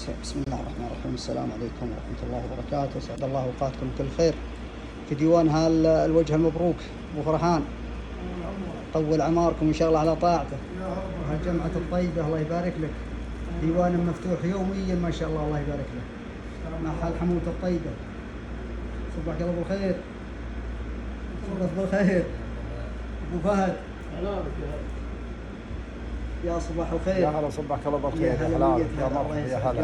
بسم الله الرحمن الرحيم. السلام عليكم ورحمة الله وبركاته. أسعد الله أوقاتكم كل خير في ديوان الوجه المبروك أبو فرحان، طول عماركم إن شاء الله على طاعته. وهالجمعة الطيبة الله يبارك لك، ديوان مفتوح يوميا ما شاء الله، الله يبارك لك، مع الحموت الطيبة. صبحك الله بالخير، صبحك بالخير أبو فهد. يا صباح الخير. يا هلا، صبحك الله بالخير. يا هلا، يا مرحبا، يا هلا،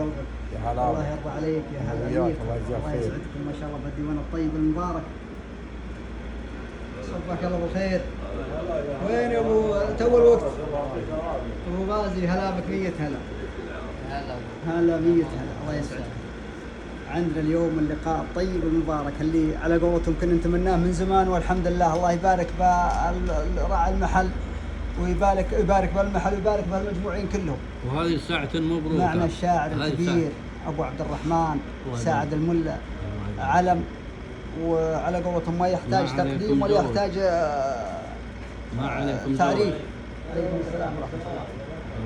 يا هلا. الله يرضى عليك، يا هلا بيك. الله يجزاك خير. يسعدكم ما شاء الله بالديوان الطيب المبارك. صبحك الله بالخير. وين يا ابو تو الوقت؟ ابو غازي هلا بك، 100 هلا. هلا 100 هلا، الله يسعدك. عندنا اليوم اللقاء الطيب المبارك اللي على قولتهم كنا نتمناه من زمان، والحمد لله. الله يبارك براعي المحل، ويبارك بالمحل، ويبارك بالمجموعين كلهم. وهذه ساعة مبروكة معنا الشاعر الكبير أبو عبد الرحمن ساعد الملا علم، وعلى قولتهم ما يحتاج تقديم ولا يحتاج تعريف. عليكم السلام ورحمة الله.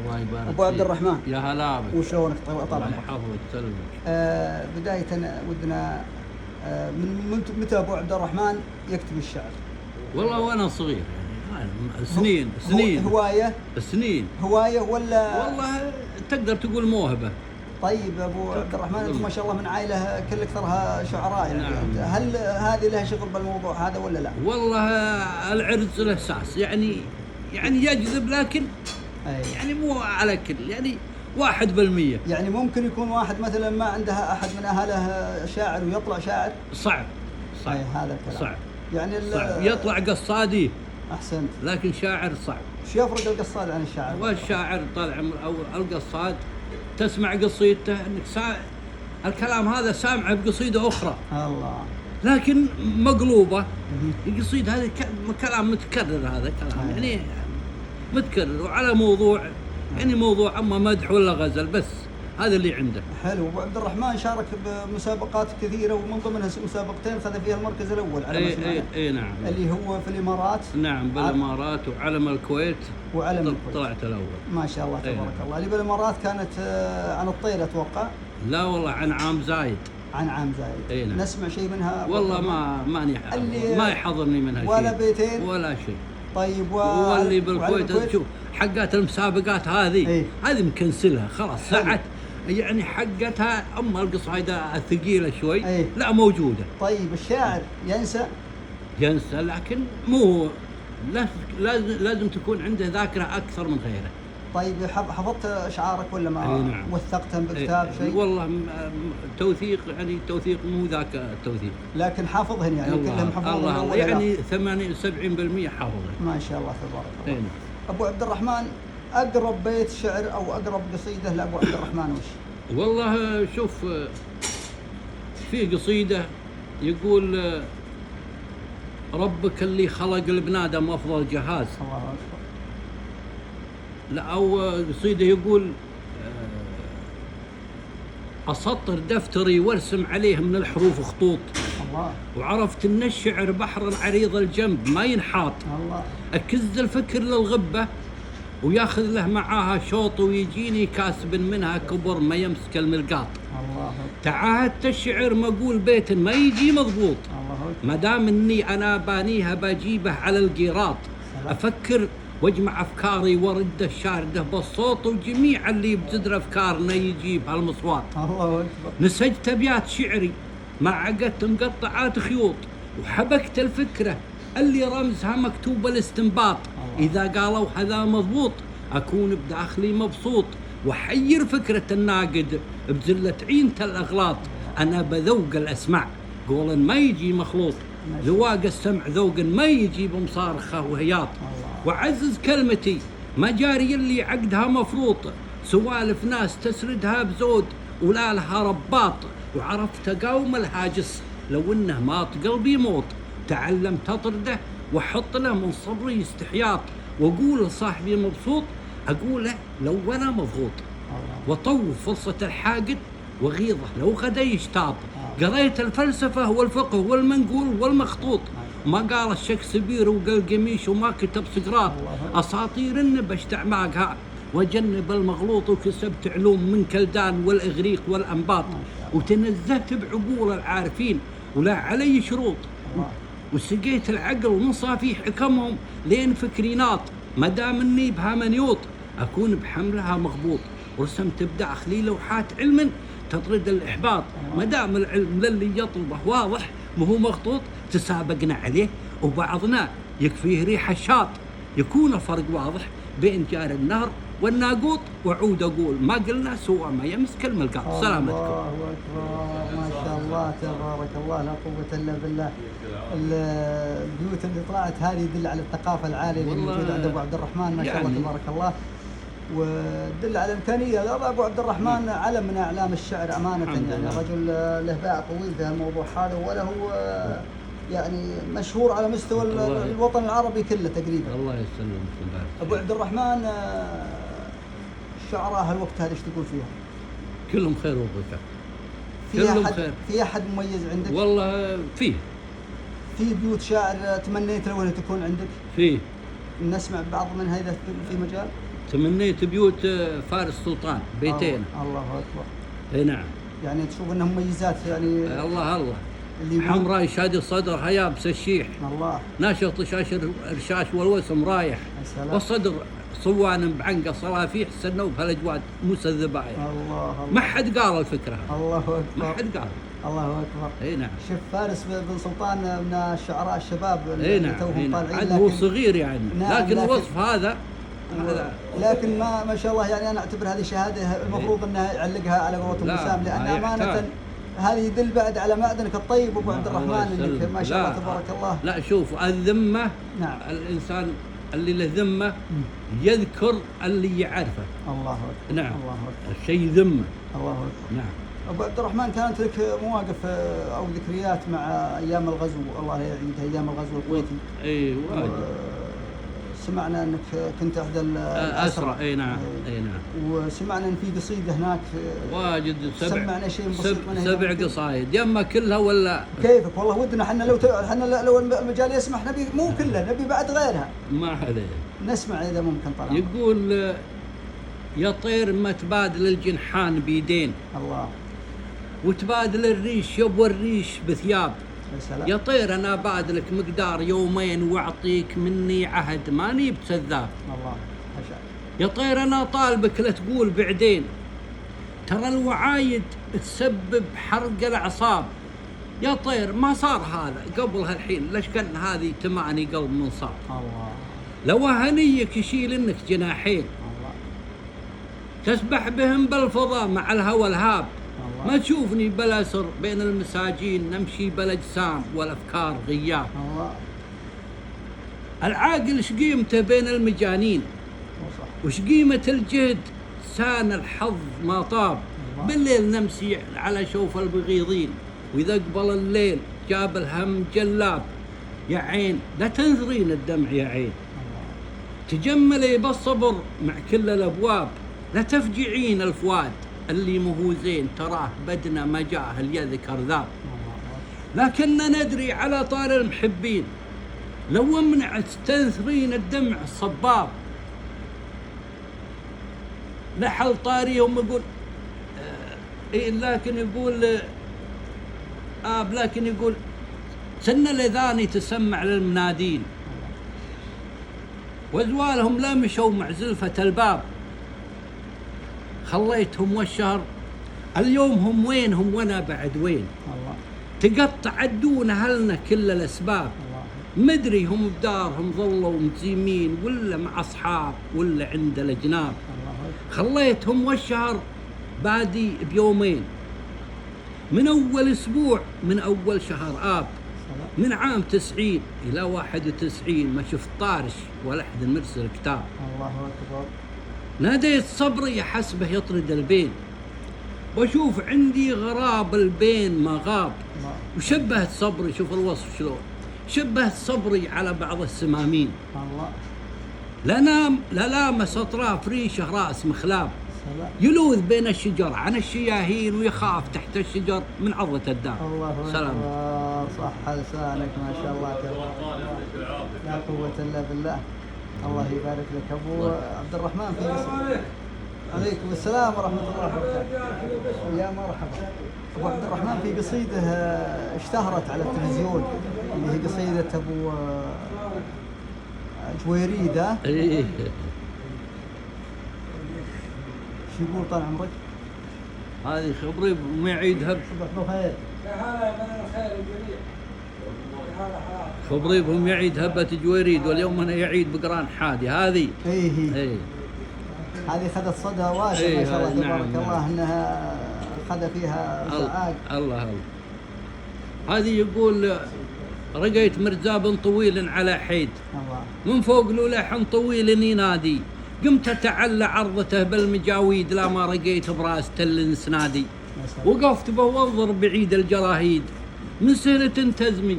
الله يبارك أبو عبد الرحمن، يا هلا بك. وشلونك؟ طال عمرك. يحفظك ويسلمك. بداية ودنا من متى أبو عبد الرحمن يكتب الشعر؟ والله وأنا صغير يعني سنين هواية؟ سنين هواية ولا؟ والله تقدر تقول موهبة. طيب أبو عبد الرحمن، أنتم ما شاء الله من عائلة كل أكثرها شعراء يعني. نعم. هل هذه لها شغل بالموضوع هذا ولا لا؟ والله العرس له اساس يعني يجذب، لكن أي. يعني مو على كل، يعني 1%. يعني ممكن يكون واحد مثلا ما عندها أحد من أهله شاعر ويطلع شاعر؟ صعب أي هذا الكلام. صعب يعني صعب. يطلع قصادي أحسنت، لكن شاعر صعب. شو يفرق القصاد عن الشاعر؟ والشاعر طالع أو القصاد تسمع قصيدته انك الكلام هذا سامعه بقصيده اخرى، الله، لكن مقلوبه. القصيده هذه كلام متكرر، هذا كلام يعني متكرر وعلى موضوع، يعني موضوع اما مدح ولا غزل، بس هذا اللي عنده. حلو. ابو عبد الرحمن شارك بمسابقات كثيره، ومن ضمنها مسابقتين خذ فيها المركز الاول على ما سمعنا. اي نعم. اللي هو في الامارات. نعم بالامارات وعلم الكويت. وعلم الكويت طلعت الاول ما شاء الله تبارك الله. اللي بالامارات كانت عن الطير اتوقع. لا والله عن عام زايد. عن عام زايد. نعم. نسمع شيء منها؟ والله ما يحضرني منها شيء ولا بيتين ولا شيء. طيب واللي بالكويت شوف حقات المسابقات هذه هذه مكنسلها خلاص ساعات، يعني حقتها اما القصيده الثقيله شوي لا موجوده. طيب الشاعر ينسى، لكن مو لازم تكون عنده ذاكره اكثر من غيره. طيب حفظت اشعارك ولا ما؟ نعم. وثقتهم بكتاب شيء؟ والله توثيق، يعني توثيق مو ذاك التوثيق، لكن حافظهن يعني كلهم حفظهم. الله يعني 78% حافظه ما شاء الله تبارك الله. نعم. ابو عبد الرحمن، اقرب بيت شعر او اقرب قصيده لابو عبد الرحمن وش؟ والله شوف، في قصيده يقول ربك اللي خلق الابن ادم افضل جهاز. الله اكبر. لا، او قصيده يقول اسطر دفتري وارسم عليه من الحروف خطوط. الله. وعرفت ان الشعر بحر عريض الجنب ما ينحاط. الله. اكز الفكر للغبه وياخذ له معاها شوط، ويجيني كاسب منها كبر ما يمسك الملقاط. الله. تعاهدت الشعر مقول بيت ما يجي مضبوط، ما دام اني انا بانيها بجيبه على القيراط. افكر واجمع افكاري ورد الشارده بالصوت، وجميع اللي بزدر افكارنا يجيب هالمصوات. الله اكبر. نسجت ابيات شعري مع عقدت مقطعات خيوط، وحبكت الفكره اللي رمزها مكتوب الاستنباط. اذا قالوا هذا مضبوط اكون بداخلي مبسوط، وحير فكره الناقد بزله عينته الاغلاط. انا بذوق الاسماع قول ما يجي مخلوط، ذواق السمع ذوق ما يجي بمصارخه وهياط. وعزز كلمتي ما جاري اللي عقدها مفروط، سوالف ناس تسردها بزود ولا لها رباط. وعرفت اقاوم الهاجس لو انه ماط قلبي موط، تعلمت اطرده واحط له من صبري استحياط. واقول لصاحبي مبسوط اقوله لو انا مضغوط، وطوف فرصه الحاقد وغيظه لو غدا يشتاط. قريت الفلسفه والفقه والمنقول والمخطوط، ما قال شكسبير وقال قميش وما كتب سقراط. اساطير النبش تعماقها وجنب المغلوط وكسبت علوم من كلدان والإغريق والأنباط وتنزهت بعقول العارفين ولا علي شروط وسقيت العقل ومصافي حكمهم لين فكري ناط ما دام اني بها منيوط اكون بحملها مغبوط ورسمت بداخلي لوحات علم تطرد الاحباط ما دام العلم للي يطلبه واضح ما هو مخطوط تسابقنا عليه وبعضنا يكفيه ريح الشاط يكون الفرق واضح بين جار النهر والناقوط وعود اقول ما قلنا سوى ما يمس كلمه القاط. سلامتكم. الله اكبر ما شاء الله تبارك الله لا قوه الا بالله. البيوت اللي طلعت هذه يدل على الثقافه العاليه اللي موجوده عند ابو عبد الرحمن ما شاء الله تبارك الله، وتدل على امكانيه. ابو عبد الرحمن علم من اعلام الشعر امانه، يعني رجل له باع طويل في الموضوع هذا وله يعني مشهور على مستوى الوطن العربي كله تقريبا. الله يسلمك. ابو عبد الرحمن الشعراء هالوقت هذا ايش تقول فيها؟ كلهم خير وبركه. في احد مميز عندك؟ والله فيه. في بيوت شاعر تمنيت لو انها تكون عندك؟ فيه. نسمع بعض منها اذا في مجال؟ تمنيت بيوت فارس سلطان بيتين. الله اكبر. اي نعم. يعني تشوف انها مميزات يعني. الله حمراء شادي الصدر هيابس الشيح. الله. ناشط شاشر الرشاش والوسم رايح. والصدر صوان بعنقه صلافيح سنوا بهالاجواد موسى الذبايح. الله. ما حد قال الفكره. الله اكبر. ما حد قال. الله اكبر. اي نعم. شوف فارس بن سلطان من الشعراء الشباب اللي توهم طالعين. هو صغير يعني. لكن الوصف هذا لكن ما شاء الله يعني انا اعتبر هذه شهاده المفروض انها يعلقها على قولة وسام، لان امانه هذه يدل بعد على معدنك الطيب ابو عبد الرحمن انك ما شاء الله تبارك الله. لا شوف الذمه. نعم. الانسان اللي له ذمه يذكر اللي يعرفه. الله اكبر. نعم. الله اكبر. الشيء ذمه. الله اكبر. نعم. ابو عبد الرحمن كانت لك مواقف او ذكريات مع ايام الغزو، الله يعيدها، ايام الغزو الكويتي. اي واجد. سمعنا انك كنت احدى الاسرى. اي نعم. اي نعم. وسمعنا ان في قصيده هناك واجد. سمعنا شيء بسيط منها. 7 قصايد يما كلها ولا كيفك؟ والله ودنا احنا لو المجال يسمح نبي مو كلها، نبي بعد غيرها. ما عليه. نسمع اذا ممكن طبعا. يقول يا طير ما تبادل الجنحان بيدين. الله. وتبادل الريش يبوى الريش بثياب. يا طير انا بادلك مقدار يومين واعطيك مني عهد ماني بسذاب. الله. يا طير انا طالبك لا تقول بعدين ترى الوعايد تسبب حرق الاعصاب. يا طير ما صار هذا قبل هالحين ليش كان هذه تماني قلب منصاب. الله. لو هنيك يشيل انك جناحين. الله. تسبح بهم بالفضاء مع الهوى الهاب. ما تشوفني بلا سر بين المساجين نمشي بلا اجسام والافكار غياب. الله. العاقل ايش قيمته بين المجانين وش قيمة الجهد سان الحظ ما طاب. الله. بالليل نمشي على شوف البغيضين واذا قبل الليل جاب الهم جلاب. يا عين لا تنثرين الدمع يا عين. الله. تجملي بالصبر مع كل الابواب لا تفجعين الفؤاد اللي مهو زين تراه بدنا مجاهل يذكر ذاب. لكننا ندري على طال المحبين لو منعت تنثرين الدمع الصباب. لحل طاريهم يقول لكن يقول لكن يقول سن الاذان تسمع للمنادين وزوالهم لا مشوا مع زلفة الباب. خليتهم والشهر اليوم هم وينهم وانا بعد وين. الله. تقطع الدون هلنا كل الاسباب. الله. مدري هم بدارهم ظلوا مزيمين ولا مع اصحاب ولا عند الاجناب. الله. خليتهم والشهر بادي بيومين من اول اسبوع من اول شهر اب. من عام 90 الى 91 ما شفت طارش ولا احد مرسل كتاب. الله اكبر. ناديت صبري حسبه يطرد البين واشوف عندي غراب البين ما غاب. وشبهت صبري شوف الوصف شلون شبهت صبري على بعض السمامين. الله. لا لامس اطراف ريشه راس مخلاب يلوذ بين الشجر عن الشياهين ويخاف تحت الشجر من عضة الدار. الله. سلام. صح لسانك ما شاء الله لا قوة الا بالله. الله يبارك لك ابو عبد الرحمن في قصيدة. عليكم السلام ورحمة الله وبركاته. يا مرحبا. ابو عبد الرحمن في قصيدة اشتهرت على التلفزيون اللي هي قصيدة ابو جويريد. ايه شو يقول طال عمرك؟ هذه خبري ما يعيدها صبح بخير. خبري بهم يعيد هبة جويريد واليوم انا يعيد بقران حادي هذه. ايه هذه خذت صدى واسع ما شاء الله تبارك الله انها خذ فيها زعاق. الله هذه يقول رقيت مرزاب طويل على حيد الله من فوق له لحن طويل ينادي قمت اتعلى عرضته بالمجاويد لا ما رقيت براس تل سنادي وقفت به وانظر بعيد الجراهيد من سهلة تزمي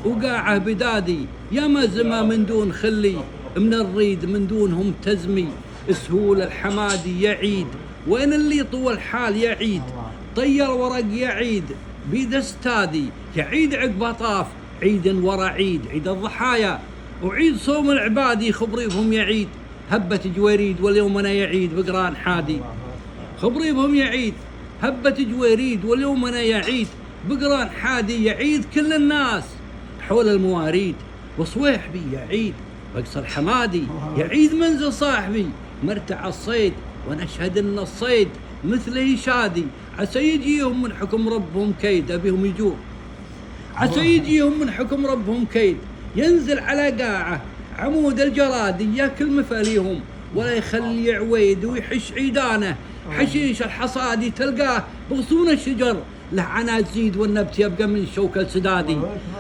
وقاعه بدادي يا مزمة من دون خلي من الريد من دونهم تزمي سهول الحمادي يعيد وين اللي طول حال يعيد طير ورق يعيد بيد استادي يعيد عقب طاف عيد ورا عيد عيد الضحايا وعيد صوم العبادي خبري بهم يعيد هبة جويريد واليوم انا يعيد بقران حادي خبري بهم يعيد هبة جويريد واليوم انا يعيد بقران حادي يعيد كل الناس حول المواريد وصويحبي يعيد بقص الحمادي يعيد منزل صاحبي مرتع الصيد ونشهد ان الصيد مثله شادي عسى يجيهم من حكم ربهم كيد ابيهم يجون عسى يجيهم من حكم ربهم كيد ينزل على قاعه عمود الجرادي ياكل مفاليهم ولا يخلي عويد ويحش عيدانه حشيش الحصادي تلقاه بغصون الشجر له عناد زيد والنبت يبقى من شوك السدادي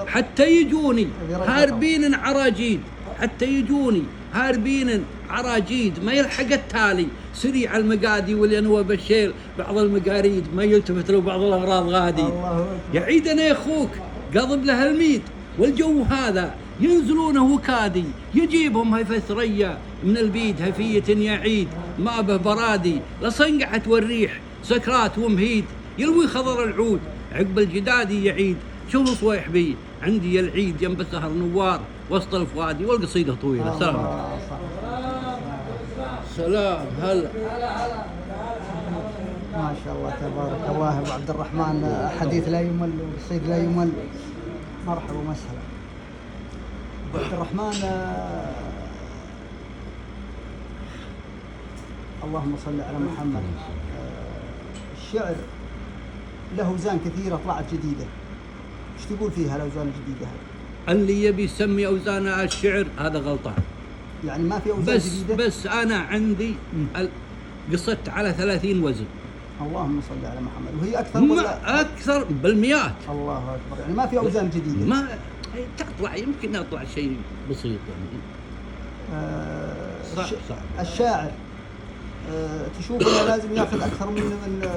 حتى يجوني هاربين عراجيد حتى يجوني هاربين عراجيد ما يلحق التالي سريع المقادي والينوى بالشيل بعض المقاريد ما يلتفت له بعض الأغراض غادي يعيد أنا يا أخوك قضب له الميد والجو هذا ينزلونه وكادي يجيبهم هيفة ثريا من البيد هفية يعيد ما به برادي لصنقعت والريح سكرات ومهيد يلوي خضر العود عقب الجدادي يعيد شوف صويح بي عندي العيد جنب السهر نوار وسط الفؤادي والقصيدة طويلة. سلام سلام هلا ما شاء الله تبارك الله ابو عبد الرحمن حديث لا يمل وقصيد لا يمل. مرحبا ومسهلا ابو عبد الرحمن. اللهم صل على محمد. الشعر له اوزان كثيره طلعت جديده، ايش تقول فيها الاوزان الجديده هذه؟ اللي يبي يسمي اوزان الشعر هذا غلطان. يعني ما في اوزان جديده؟ بس انا عندي قصدت على 30 وزن. اللهم صل على محمد. وهي اكثر ولا اكثر بالمئات؟ الله اكبر. يعني ما في اوزان جديده؟ ما تطلع يمكن يطلع شيء بسيط يعني. صعب. الشاعر تشوف انه لازم ياخذ اكثر من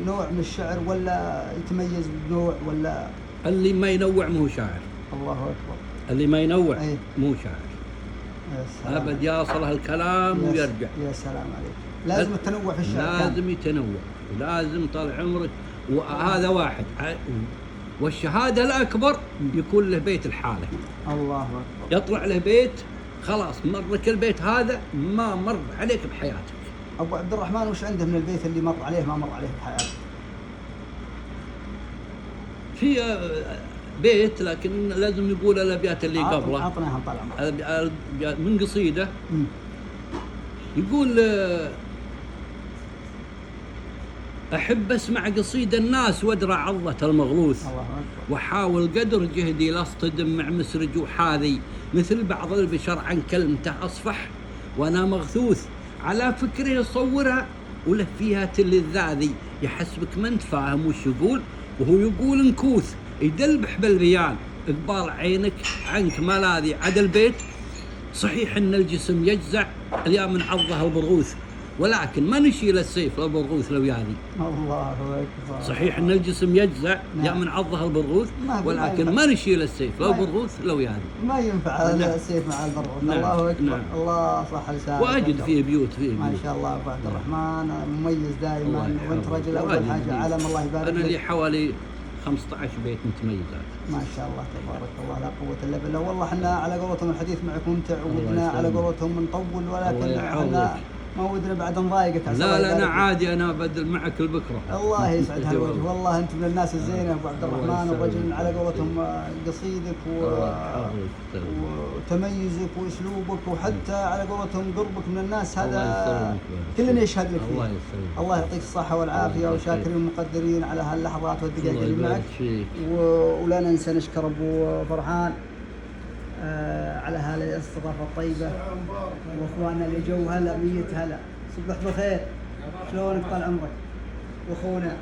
نوع من الشعر ولا يتميز بنوع ولا؟ اللي ما ينوع مو شاعر. الله اكبر. اللي ما ينوع مو شاعر. ابد يصله الكلام ويرجع. يا سلام عليك. لازم التنوع في الشعر. لازم يتنوع ولازم طال عمرك وهذا واحد. والشهاده الاكبر يكون له بيت الحاله. الله اكبر. يطلع له بيت خلاص مرك البيت هذا ما مر عليك بحياتك. ابو عبد الرحمن وش عنده من البيت اللي مر عليه ما مر عليه بحياته؟ في بيت لكن لازم يقول الابيات اللي قبله. عطناها طال من قصيده يقول احب اسمع قصيد الناس وادرع عضة المغلوث واحاول قدر جهدي لاصطدم مع مسرج وحاذي مثل بعض البشر عن كلمته اصفح وانا مغثوث على فكره يصورها وله فيها تلذاذي يحسبك ما انت فاهم وش يقول وهو يقول انكوث يدلبح بالبيان اقبال عينك عنك ملاذي عد البيت صحيح ان الجسم يجزع اليا من عضه البرغوث ولكن ما نشيل السيف للبرغوث لو يعني. الله اكبر. صحيح ان الجسم يجزع يا من عضه البرغوث ولكن ما نشيل السيف للبرغوث لو يعني. ما ينفع السيف مع البرغوث. الله اكبر. الله صح لسانك. واجد فيه بيوت ما شاء الله ابو عبد الرحمن مميز دائما وانت رجل اول حاجه علم الله يبارك. انا لي حوالي 15 بيت متميزات. ما شاء الله تبارك الله لا قوة إلا بالله. والله احنا على قولتهم الحديث معك ممتع، ودنا على قولتهم نطول، ولكن احنا ما ودنا بعد نضايقك. لا انا عادي، انا بدل معك البكره. الله يسعد هالوجه، والله انت من الناس الزينه ابو عبد الرحمن، ورجل على قولتهم قصيدك وتميزك واسلوبك، وحتى على قولتهم قربك من الناس هذا كلنا يشهد لك فيه. الله يعطيك الصحه والعافيه، وشاكرين ومقدرين على هاللحظات والدقائق اللي معك. ولا ننسى نشكر ابو فرحان على هالاستضافه الطيبه، واخواننا اللي جو هلا 100 هلا. صبح بخير، شلونك طال عمرك واخونا؟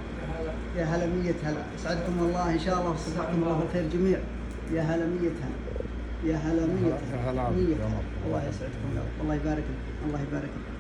يا هلا 100 هلا، يسعدكم الله ان شاء الله وصبحكم الله بالخير جميع. يا هلا 100 هلا، يا هلا 100 هلا 100 هلا. الله يسعدكم، الله يبارك لك، الله يبارك لك.